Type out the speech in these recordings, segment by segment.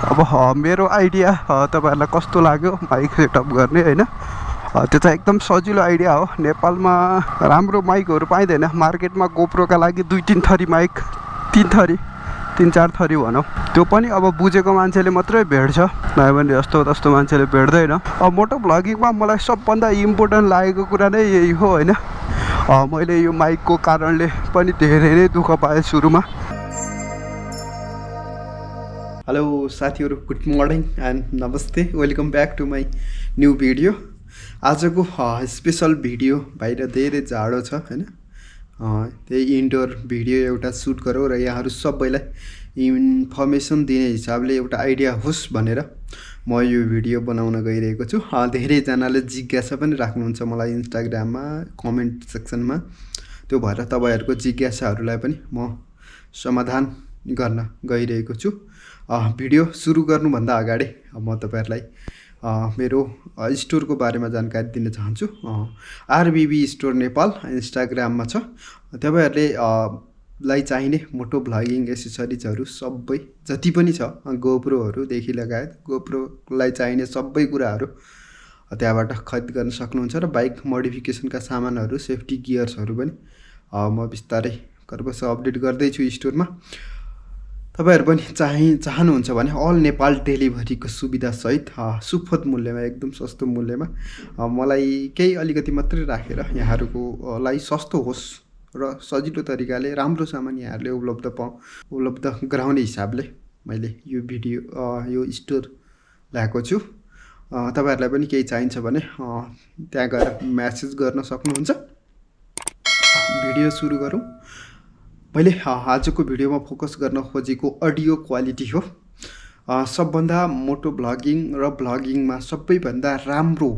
अब मेरो आइडिया तपाईहरुलाई कस्तो लाग्यो माइक सेटअप गर्ने हैन त्यो चाहिँ एकदम सजिलो आइडिया हो नेपालमा राम्रो माइकहरु पाइदैन मार्केटमा गोप्रोका लागि 2-3 थरी माइक 3-4 थरी भनौं त्यो पनि अब बुझेको मान्छेले मात्रै भेट्छ नभए पनि जस्तो तस्तो मान्छेले भेट्दैन अब मोटो ब्लगिङमा मलाई सबभन्दा इम्पोर्टेन्ट लागेको कुरा नै यही हो हैन मैले यो माइकको कारणले पनि धेरै नै दुःख पाएँ सुरुमा हेलो साथीहरु गुड मर्निङ एन्ड नमस्ते welcome back to my new video आजको स्पेशल भिडियो बाहिर धेरै जाडो छ हैन त्यही इन्डोर भिडियो एउटा सुट गरौँ र यहाँहरु सबैलाई इन्फर्मेसन दिने हिसाबले एउटा आइडिया होस् भनेर म यो भिडियो बनाउन गइरहेको छु धेरै जनाले जिज्ञासा पनि राख्नुहुन्छ मलाई इन्स्टाग्राममा कमेन्ट सेक्सनमा त्यो भएर तपाईहरुको जिज्ञासाहरुलाई पनि म समाधान गर्न गइरहेको छु भिडियो सुरु गर्नु भन्दा अगाडि म तपाईहरुलाई मेरो स्टोरको बारेमा जानकारी दिन चाहन्छु RBB स्टोर नेपाल इन्स्टाग्राममा छ तपाईहरुले लाई चाहिने मोटो भ्लगिङ एसेसरिजहरु सबै जति पनि छ गोप्रोहरु देखि लगायत गोप्रोलाई चाहिने सबै कुराहरु त्यहाँबाट खरिद गर्न सक्नुहुन्छ र बाइक मोडिफिकेसनका सामानहरु सेफ्टी गियर्सहरु पनि म बिस्तारै कर्बस अपडेट गर्दै छु स्टोरमा तपाईहरु पनि चाहनुहुन्छ भने अल नेपाल डेलिभरीको सुविधा सहित सुपथ मूल्यमा एकदम सस्तो मूल्यमा मलाई केही अलिकति मात्रै राखेर यहाँहरुको लागि सस्तो होस् र सजिलो तरिकाले राम्रो सामान यहाँहरुले उपलब्ध गराउने हिसाबले मैले यो भिडियो यो स्टोर ल्याएको छु तपाईहरुलाई पनि केही चाहिन्छ भने त्यहाँ गएर मेसेज गर्न सक्नुहुन्छ भिडियो सुरु गरौँ मैले आजको भिडियोमा फोकस गर्न खोजेको अडियो क्वालिटी हो सबभन्दा मोटो भ्लगिङ र भ्लगिङमा सबैभन्दा राम्रो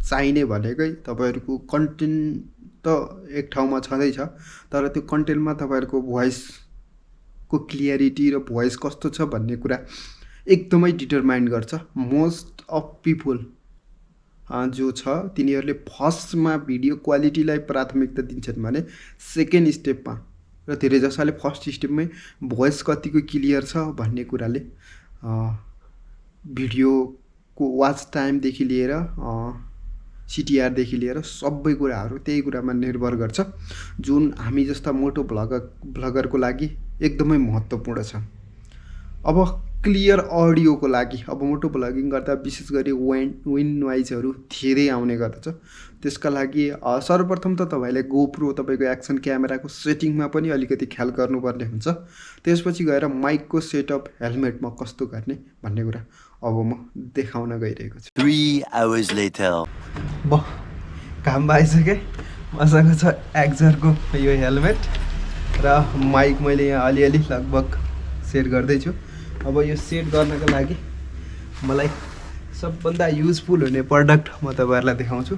चाहिने भनेकै तपाईहरुको कन्टेन्ट त एक ठाउँमा छँदै छ तर त्यो कन्टेन्टमा तपाईहरुको भोइसको क्लियरिटी र भोइस कस्तो छ भन्ने कुरा एकदमै डिटरमाइन गर्छ मोस्ट अफ पिपल जो छ तिनीहरुले फर्स्टमा भिडियो क्वालिटीलाई प्राथमिकता दिन्छन् भने सेकेन्ड स्टेपमा र धेरै जसोले फर्स्ट स्टेपमै भोइस कतिको क्लियर छ भन्ने कुराले भिडियोको वाच टाइम देखि लिएर CTR देखि लिएर सबै कुराहरु त्यही कुरामा निर्भर गर्छ जुन हामी जस्ता मोटो भ्लगरको लागि एकदमै महत्त्वपूर्ण छ अब क्लियर अडियोको लागि अब मोटो भ्लगिङ गर्दा विशेष गरी विन्ड नोइजहरु धेरै आउने गर्दछ त्यसका लागि सर्वप्रथम त तपाईले गोप्रो तपाईको एक्सन क्यामेराको सेटिङमा पनि अलिकति ख्याल गर्नुपर्ने हुन्छ त्यसपछि गएर माइकको सेटअप हेलमेटमा कस्तो गर्ने भन्ने कुरा अब म देखाउन गइरहेको छु 3 hours later काम भइसके मसँग छ एक्जरको यो हेलमेट र माइक मैले यहाँ अलिअलि लगभग सेट गर्दै छु अब यो सेट गर्नको लागि मलाई सबभन्दा युजफुल हुने प्रोडक्ट म तपाईहरुलाई देखाउँछु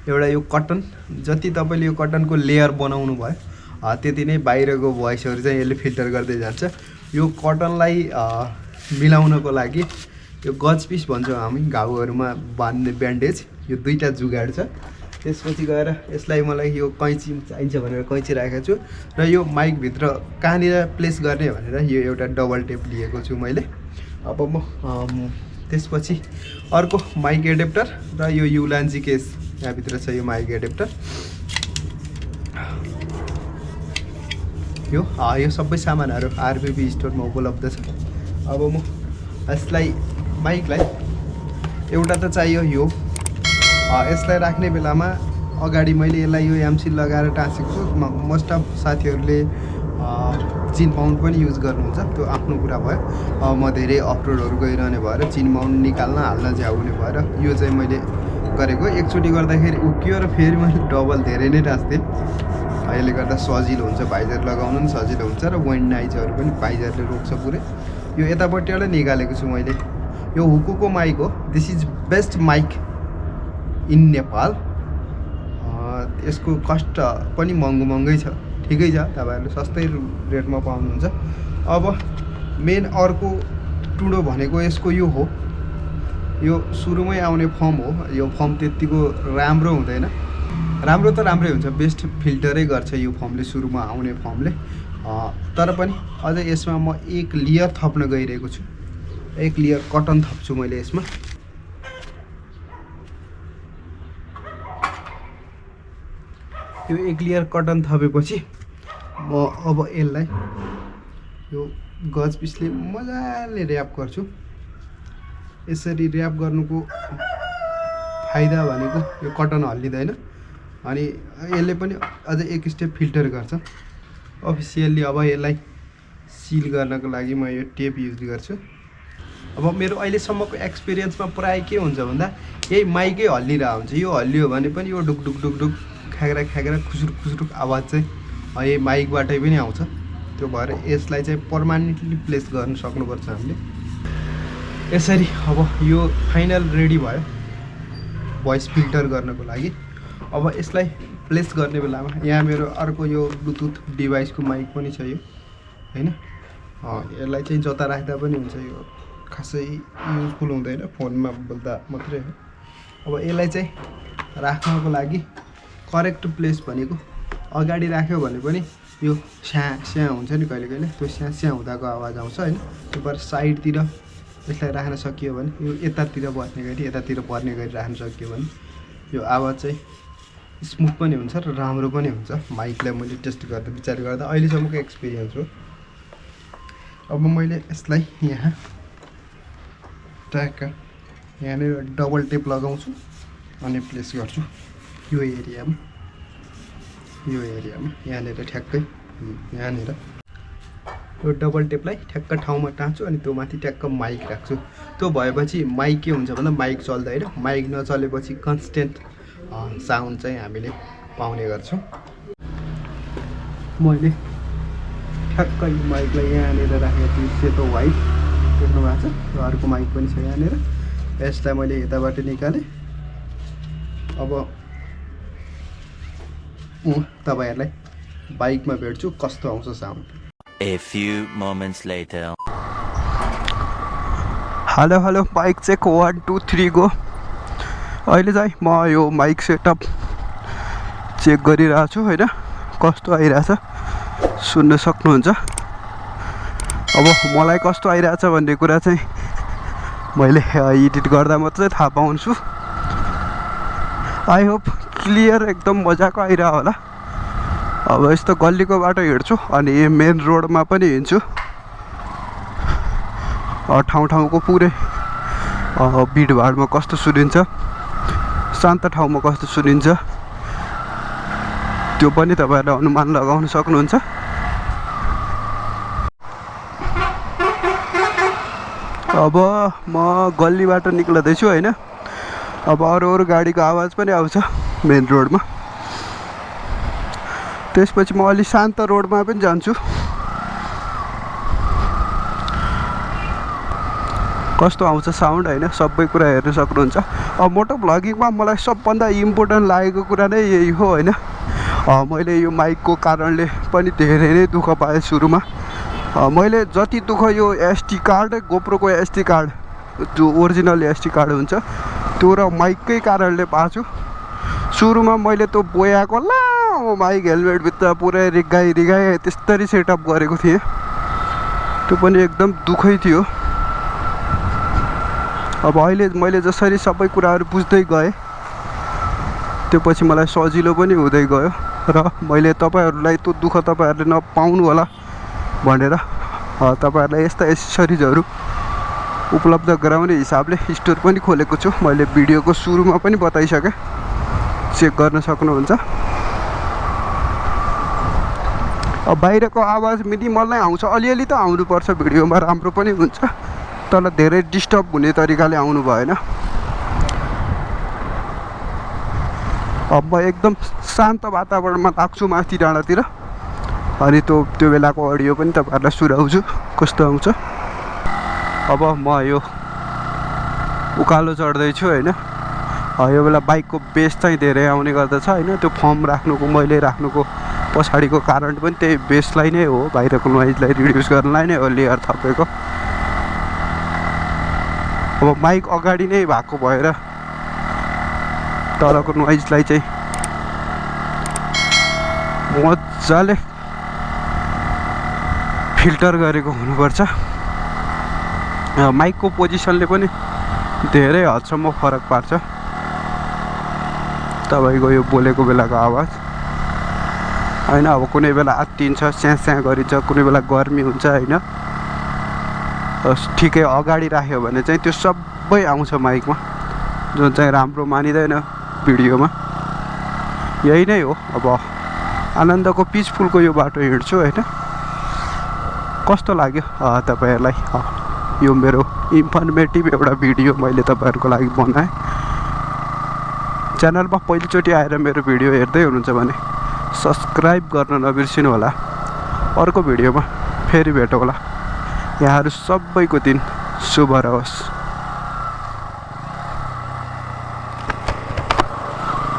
एउटा यो कटन जति तपाईले यो कटनको लेयर बनाउनु भयो त्यति नै बाहिरको भोइसहरु चाहिँ यसले फिल्टर गर्दै जान्छ यो कटनलाई मिलाउनको लागि यो गज पिस भन्छौं हामी घाउहरुमा बान्ने ब्यान्डेज यो दुईटा जुगाड छ त्यसपछि गएर यसलाई मलाई यो कैंची चाहिन्छ भनेर कैंची राखेको छु र यो माइक भित्र कहाँनिर प्लेस गर्ने भनेर यो एउटा डबल टेप लिएको छु मैले अब म त्यसपछि अर्को माइक एडेप्टर र यो युलान्जी केस यहाँ भित्र छ यो माइक एडेप्टर यो सबै सामानहरु RBB स्टोरमा उपलब्ध छ अब म यसलाई माइकलाई एउटा त चाहियो यो यसलाई राख्ने बेलामा अगाडि मैले यसलाई यो एमसी लगाएर टाँसेको छु मोस्ट अफ साथीहरुले चिन माउन्ट पनि युज गर्नुहुन्छ त्यो आफ्नो कुरा भयो म धेरै अफरोडहरु गइरहने भएर चिन माउन्ट निकाल्न हाल्न झ्याउने भएर यो चाहिँ मैले गरेको एकचोटी गर्दाखेरि उक्कियो र फेरि मैले डबल धेरै नै टाँस्थे यसले गर्दा सजिलो हुन्छ भाइजर लगाउन पनि सजिलो हुन्छ र विन्ड नाइजहरु पनि भाइजरले रोक्छ पुरै यो यतापट्टिबाट निकालेको छु मैले यो हुकुको माइक हो this is best mic in Nepal यसको कस्ट पनि महँगै छ ठिकै छ तपाईहरुले सस्तै रेटमा पाउनुहुन्छ अब मेन अर्को टुडो भनेको यसको यो हो यो सुरुमै आउने फर्म हो यो फर्म त्यतिको राम्रो हुँदैन राम्रो त राम्रै हुन्छ बेस्ट फिल्टरै गर्छ यो फर्मले सुरुमा आउने फर्मले तर पनि अझै यसमा म एक लेयर थप्न गइरहेको छु एक लेयर कटन थप्छु मैले यसमा। यो एक लेयर कटन थपेपछि म अब यसलाई यो गज पिसले मजाले र्याप गर्छु। यसरी र्याप गर्नुको फाइदा भनेको यो कटन हल्लिँदैन अनि यसले पनि अझ एक स्टेप फिल्टर गर्छ। अफिसियल्ली अब यसलाई सिल गर्नको लागि म यो टेप युज गर्छु। अब मेरो अहिलेसम्मको एक्सपिरियन्समा प्राय के हुन्छ भन्दा यही माइकै हल्लिरहेको हुन्छ। यो हल्लियो भने पनि यो डुक डुक डुक डुक ख्याग्रा ख्याग्रा खुसुरुक खुसुरुक आवाज चाहिँ यही माइकबाटै पनि आउँछ। त्यो भएर यसलाई चाहिँ पर्मानेन्टली प्लेस गर्न सक्नुपर्छ हामीले। यसरी अब यो फाइनल रेडी भयो भोइस फिल्टर गर्नको लागि। अब यसलाई प्लेस गर्ने बेलामा यहाँ मेरो अर्को यो ब्लुटुथ डिभाइसको माइक पनि छ यो हैन। यसलाई चाहिँ जता राख्दा पनि हुन्छ। यो खासै युजफुल हुँदैन, फोनमा बोल्दा मात्रै हो। अब यसलाई चाहिँ राख्नको लागि करेक्ट प्लेस भनेको अगाडि राख्यो भने पनि यो स्या हुन्छ नि कहिले कहिले, त्यो स्या हुँदाको आवाज आउँछ हैन। त्यो भएर साइडतिर यसलाई राख्न सकियो भने यो यतातिर पर्ने गरी राख्न सकियो भने यो आवाज चाहिँ स्मुथ पनि हुन्छ र राम्रो पनि हुन्छ। माइकलाई मैले टेस्ट गर्दा विचार गर्दा अहिलेसम्मको एक्सपिरियन्स हो। अब मैले यसलाई यहाँ ट्याक्क यहाँनिर डबल टेप लगाउँछु अनि प्लेस गर्छु यो एरियामा यहाँनिर ठ्याक्कै यहाँनिर यो डबल टेपलाई ठ्याक्क ठाउँमा टाँच्छु अनि त्यो माथि ट्याक्क माइक राख्छु। त्यो भएपछि माइक के हुन्छ भन्दा माइक चल्दैन। माइक नचलेपछि कन्स्टेन्ट साउन्ड चाहिँ हामीले पाउने गर्छौँ। मैले ठ्याक्कै माइकलाई यहाँनिर राखेको छु, सेतो वाइट देख्नु भएको छ। र अर्को माइक पनि छ यहाँनिर। यसलाई मैले यताबाट निकालेँ। अब तपाईहरुलाई बाइकमा भेट्छु कस्तो आउँछ sound. A few moments later. Hello mic check 1 2 3 go. अहिले चाहिँ म यो माइक सेटअप चेक गरिरहेको छु हैन, कस्तो आइरहेछ सुन्न सक्नुहुन्छ। अब मलाई कस्तो आइरहेछ भन्ने कुरा चाहिँ मैले एडिट गर्दा मात्रै थाहा पाउँछु। आई होप क्लियर एकदम मजाको आइरह होला। अब यस्तो गल्लीको बाटो हिँड्छु अनि मेन रोडमा पनि हिँड्छु। ठाउँको पुरै भिडभाडमा कस्तो सुनिन्छ, शान्त ठाउँमा कस्तो सुनिन्छ त्यो पनि तपाईहरुले अनुमान लगाउन सक्नुहुन्छ। अब म गल्लीबाट निक्लदैछु हैन। अब अरू गाडीको आवाज पनि आउँछ मेन रोडमा। त्यसपछि म अलि शान्त रोडमा पनि जान्छु। कस्तो आउँछ साउन्ड हैन, सबै कुरा हेर्न सक्नुहुन्छ। अब मोटो भ्लगिङमा मलाई सबभन्दा इम्पोर्टेन्ट लागेको कुरा नै यही हो हैन। मैले यो माइकको कारणले पनि धेरै नै दुःख पाएँ सुरुमा। मैले जति दुःख यो एसडी कार्ड गोप्रोको एसडी कार्ड जो ओरिजिनल एसडी कार्ड हुन्छ त्यो र माइककै कारणले पाछु। सुरुमा मैले त्यो बोयाको लामो माइक हेलमेटभित्र पुरै रिगाई त्यसरी सेटअप गरेको थिएँ। त्यो पनि एकदम दुःखै थियो। अब अहिले मैले जसरी सबै कुराहरू बुझ्दै गएँ त्यो पछि मलाई सजिलो पनि हुँदै गयो र मैले तपाईहरुलाई त्यो दुःख तपाईहरुले नपाउनु होला भनेर तपाईहरुलाई यस्ता एसेसरिजहरू उपलब्ध गराउने हिसाबले स्टोर पनि खोलेको छु। मैले भिडियोको सुरुमा पनि बताइसकेँ, चेक गर्न सक्नुहुन्छ। अब बाहिरको आवाज मिनिमल नै आउँछ, अलिअलि त आउनुपर्छ, भिडियोमा राम्रो पनि हुन्छ तर धेरै डिस्टर्ब हुने तरिकाले आउनु भएन। अब म एकदम शान्त वातावरणमा लाग्छु माथि डाँडातिर अनि त्यो बेलाको अडियो पनि तपाईहरुलाई सुनाउँछु कस्तो आउँछ। अब म यो उकालो चढ्दैछु हैन। यो बेला बाइकको बेस चाहिँ धेरै आउने गर्दछ हैन। त्यो फर्म मैले राख्नुको पछाडिको कारण पनि त्यही बेसलाई नै हो, बाहिरको नोइजलाई रिड्युस गर्नलाई नै हो लेयर थपेको। अब माइक अगाडि नै भएको भएर तलको नोइजलाई चाहिँ मजाले फिल्टर गरेको हुनुपर्छ। माइकको पोजिसनले पनि धेरै हदसम्म फरक पार्छ तपाईँको यो बोलेको बेलाको आवाज होइन। अब कुनै बेला आत्तिन्छ, स्याँ गरिन्छ, कुनै बेला गर्मी हुन्छ होइन। ठिकै अगाडि राख्यो भने चाहिँ त्यो सबै आउँछ माइकमा, जुन चाहिँ राम्रो मानिँदैन भिडियोमा। यही नै हो। अब आनन्दको पिसफुलको यो बाटो हिँड्छु होइन। कस्तो लाग्यो तपाईँहरूलाई? यो मेरो इन्फर्मेटिभ एउटा भिडियो मैले तपाईँहरूको लागि बनाएँ। च्यानलमा पहिलोचोटि आएर मेरो भिडियो हेर्दै हुनुहुन्छ भने सब्सक्राइब गर्न नबिर्सिनु होला। अर्को भिडियोमा फेरि भेटौँला। यहाँहरू सबैको दिन शुभ रहोस्।